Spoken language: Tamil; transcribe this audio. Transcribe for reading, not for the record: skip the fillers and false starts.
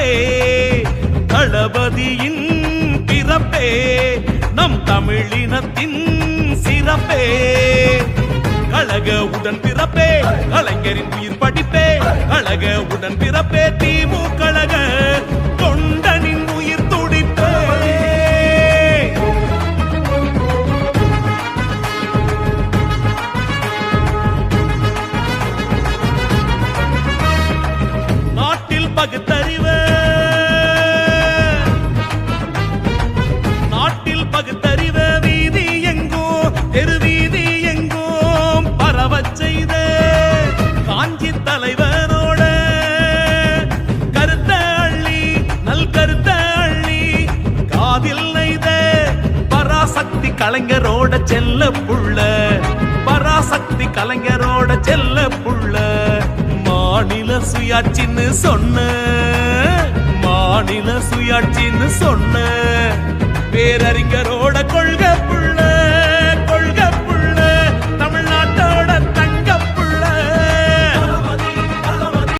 பிறப்பே தளபதியின் பிறப்பே நம் தமிழினத்தின் சிறப்பே கழக உடன் பிறப்பே கலைஞரின் உயிர் படிப்பே கழக உடன் பிறப்பே திமுக கழக தொண்டனின் உயிர் துடிப்பே நாட்டில் பகுத்தறிவு நாட்டில் பகுத்தறிவு வீதி எங்கோ தெருவீதி எங்கும் பரவச் செய்த காஞ்சி தலைவரோட கருத்த அள்ளி நல் கருத்த அள்ளி காதில் நெய்த பராசக்தி கலைஞரோட செல்ல புள்ள பராசக்தி கலைஞரோட செல்ல புள்ள மாநில சுயாட்சின்னு சொன்ன மாநில சுயாட்சின்னு சொன்ன பேரறிஞரோட கொள்கை